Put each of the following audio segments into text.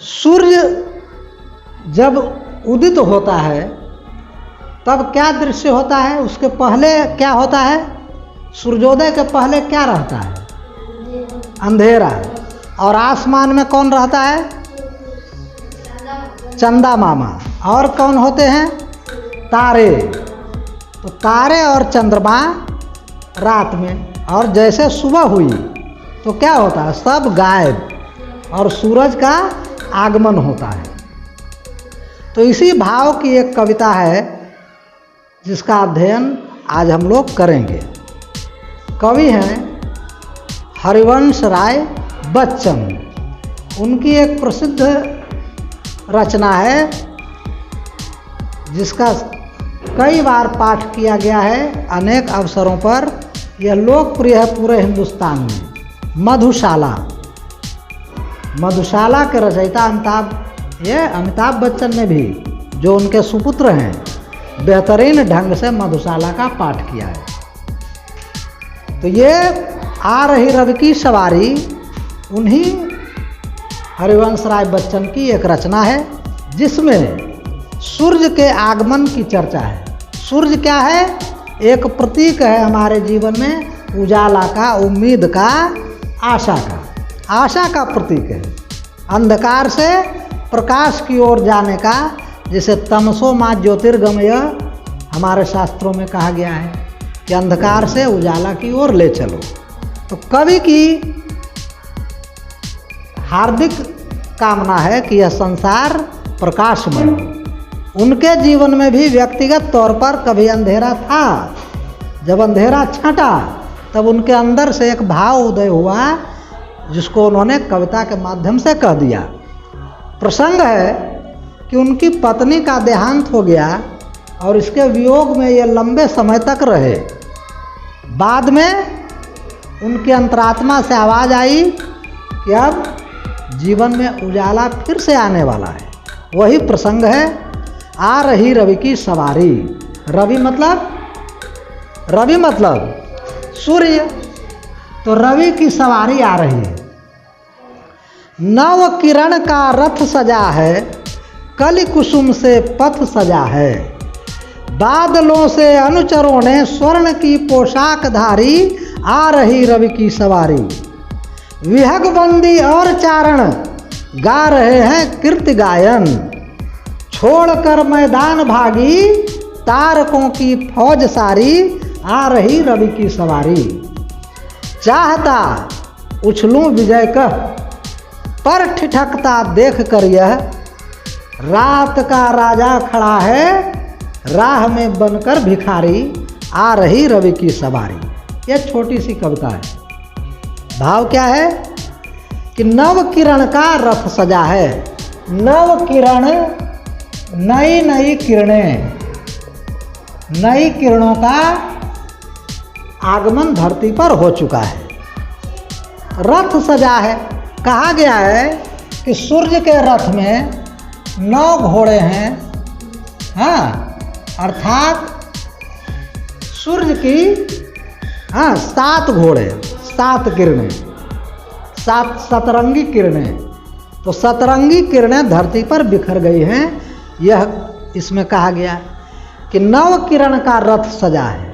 सूर्य जब उदित होता है तब क्या दृश्य होता है, उसके पहले क्या होता है, सूर्योदय के पहले क्या रहता है, अंधेरा। और आसमान में कौन रहता है, चंदा मामा। और कौन होते हैं, तारे। तो तारे और चंद्रमा रात में, और जैसे सुबह हुई तो क्या होता है, सब गायब और सूरज का आगमन होता है। तो इसी भाव की एक कविता है जिसका अध्ययन आज हम लोग करेंगे। कवि हैं हरिवंश राय बच्चन। उनकी एक प्रसिद्ध रचना है जिसका कई बार पाठ किया गया है अनेक अवसरों पर। यह लोकप्रिय है पूरे हिंदुस्तान में, मधुशाला। मधुशाला के रचयिता अमिताभ बच्चन ने भी, जो उनके सुपुत्र हैं, बेहतरीन ढंग से मधुशाला का पाठ किया है। तो ये आ रही रवि की सवारी उन्हीं हरिवंश राय बच्चन की एक रचना है जिसमें सूर्य के आगमन की चर्चा है। सूर्य क्या है, एक प्रतीक है हमारे जीवन में, उजाला का, उम्मीद का, आशा का प्रतीक है। अंधकार से प्रकाश की ओर जाने का, जिसे तमसो मा ज्योतिर्गमय हमारे शास्त्रों में कहा गया है कि अंधकार से उजाला की ओर ले चलो। तो कवि की हार्दिक कामना है कि यह संसार प्रकाशमय हो। उनके जीवन में भी व्यक्तिगत तौर पर कभी अंधेरा था। जब अंधेरा छंटा तब उनके अंदर से एक भाव उदय हुआ जिसको उन्होंने कविता के माध्यम से कह दिया। प्रसंग है कि उनकी पत्नी का देहांत हो गया और इसके वियोग में ये लंबे समय तक रहे। बाद में उनकी अंतरात्मा से आवाज़ आई कि अब जीवन में उजाला फिर से आने वाला है। वही प्रसंग है, आ रही रवि की सवारी। रवि मतलब सूर्य। तो रवि की सवारी आ रही है। नव किरण का रथ सजा है, कलि कुसुम से पथ सजा है। बादलों से अनुचरों ने स्वर्ण की पोशाक धारी, आ रही रवि की सवारी। विहगबंदी और चारण गा रहे हैं कीर्ति गायन। छोड़कर मैदान भागी तारकों की फौज सारी, आ रही रवि की सवारी। चाहता उछलूं विजय कह, पर ठिठकता देख कर यह। रात का राजा खड़ा है, राह में बनकर भिखारी, आ रही रवि की सवारी। यह छोटी सी कविता है। भाव क्या है कि नव किरण का रथ सजा है। नव किरण, नई नई किरणें, नई किरणों का आगमन धरती पर हो चुका है। रथ सजा है। कहा गया है कि सूर्य के रथ में 9 घोड़े हैं। हाँ, अर्थात सूर्य की 7 घोड़े, 7 किरणें, 7 सतरंगी किरणें। तो सतरंगी किरणें धरती पर बिखर गई हैं। यह इसमें कहा गया कि नव किरण का रथ सजा है।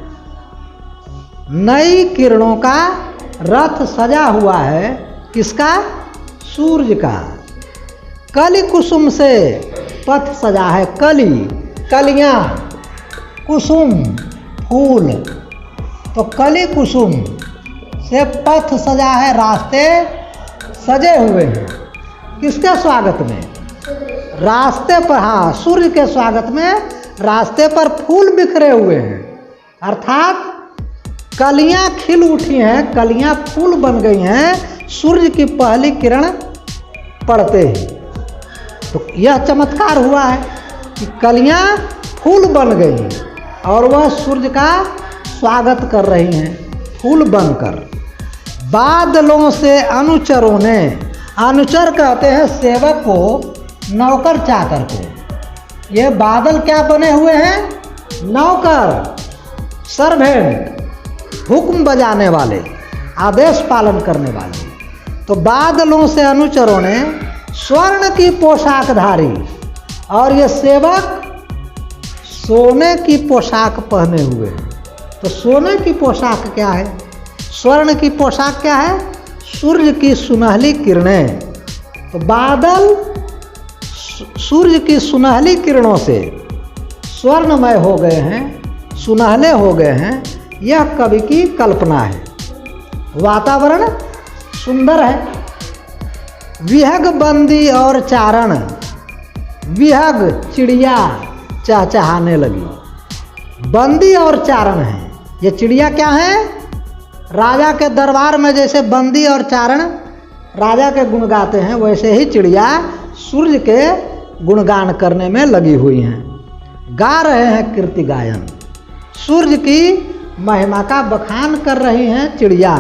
नई किरणों का रथ सजा हुआ है। किसका? सूर्य का। कलि कुसुम से पथ सजा है। कली, कलियां, कुसुम, फूल। तो कलि कुसुम से पथ सजा है, रास्ते सजे हुए हैं। किसके स्वागत में? रास्ते पर। हाँ, सूर्य के स्वागत में रास्ते पर फूल बिखरे हुए हैं। अर्थात कलियां खिल उठी हैं, कलियां फूल बन गई हैं सूर्य की पहली किरण पड़ते ही। तो यह चमत्कार हुआ है कि कलियां फूल बन गई और वह सूर्य का स्वागत कर रही हैं फूल बनकर। बादलों से अनुचरों ने, अनुचर कहते हैं सेवक को, नौकर चाकर को। ये बादल क्या बने हुए हैं? नौकर, सर्वेंट, हुक्म बजाने वाले, आदेश पालन करने वाले। तो बादलों से अनुचरों ने स्वर्ण की पोशाकधारी, और ये सेवक सोने की पोशाक पहने हुए हैं। तो सोने की पोशाक क्या है, स्वर्ण की पोशाक क्या है, सूर्य की सुनहली किरणें। तो बादल सूर्य की सुनहली किरणों से स्वर्णमय हो गए हैं, सुनहले हो गए हैं, यह कवि की कल्पना है। वातावरण सुंदर है। विहग बंदी और चारण, विहग चिड़िया चहचहाने लगी। बंदी और चारण है, ये चिड़िया क्या है, राजा के दरबार में जैसे बंदी और चारण राजा के गुण गाते हैं, वैसे ही चिड़िया सूर्य के गुणगान करने में लगी हुई हैं, गा रहे हैं कीर्ति गायन। सूर्य की महिमा का बखान कर रही हैं चिड़िया।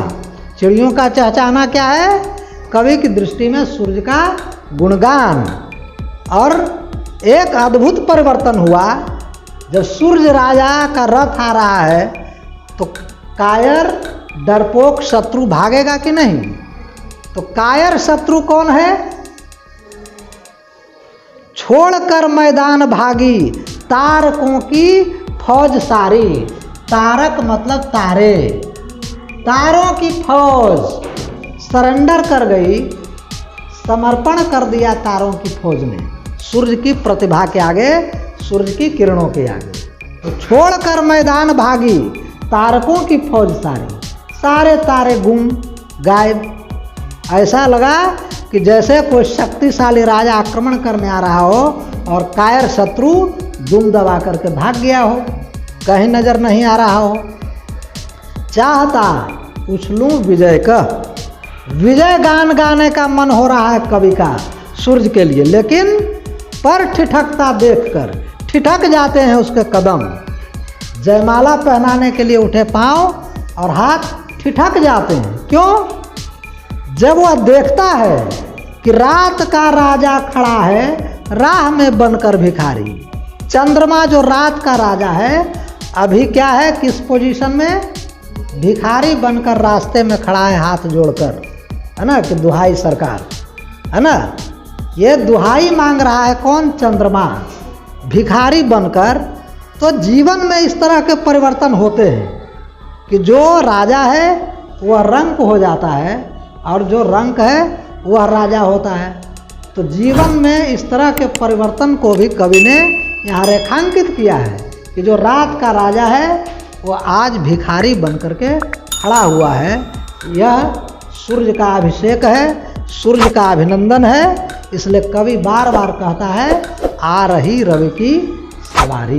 चिड़ियों का चहचहाना क्या है, कवि की दृष्टि में सूर्य का गुणगान। और एक अद्भुत परिवर्तन हुआ, जब सूर्य राजा का रथ आ रहा है तो कायर डरपोक शत्रु भागेगा कि नहीं। तो कायर शत्रु कौन है, छोड़कर मैदान भागी तारकों की फौज सारी। तारक मतलब तारे, तारों की फौज सरेंडर कर गई, समर्पण कर दिया तारों की फौज ने सूर्य की प्रतिभा के आगे, सूर्य की किरणों के आगे। तो छोड़कर मैदान भागी तारकों की फौज सारी, सारे तारे गुम गायब। ऐसा लगा कि जैसे कोई शक्तिशाली राजा आक्रमण करने आ रहा हो और कायर शत्रु दुम दबा करके भाग गया हो, कहीं नजर नहीं आ रहा हो। चाहता उछलूं विजय का, विजय गान गाने का मन हो रहा है कवि का सूर्य के लिए, लेकिन पर ठिठकता देखकर ठिठक जाते हैं उसके कदम। जयमाला पहनाने के लिए उठे पांव और हाथ ठिठक जाते हैं। क्यों, जब वह देखता है कि रात का राजा खड़ा है राह में बनकर भिखारी। चंद्रमा जो रात का राजा है अभी क्या है, किस पोजीशन में, भिखारी बनकर रास्ते में खड़ा है हाथ जोड़कर, है ना, कि दुहाई सरकार, है ना। ये दुहाई मांग रहा है कौन, चंद्रमा, भिखारी बनकर। तो जीवन में इस तरह के परिवर्तन होते हैं कि जो राजा है वह रंक हो जाता है और जो रंक है वह राजा होता है। तो जीवन में इस तरह के परिवर्तन को भी कवि ने यहाँ रेखांकित किया है कि जो रात का राजा है वह आज भिखारी बनकर के खड़ा हुआ है। यह सूर्य का अभिषेक है, सूर्य का अभिनंदन है। इसलिए कवि बार बार कहता है, आ रही रवि की सवारी।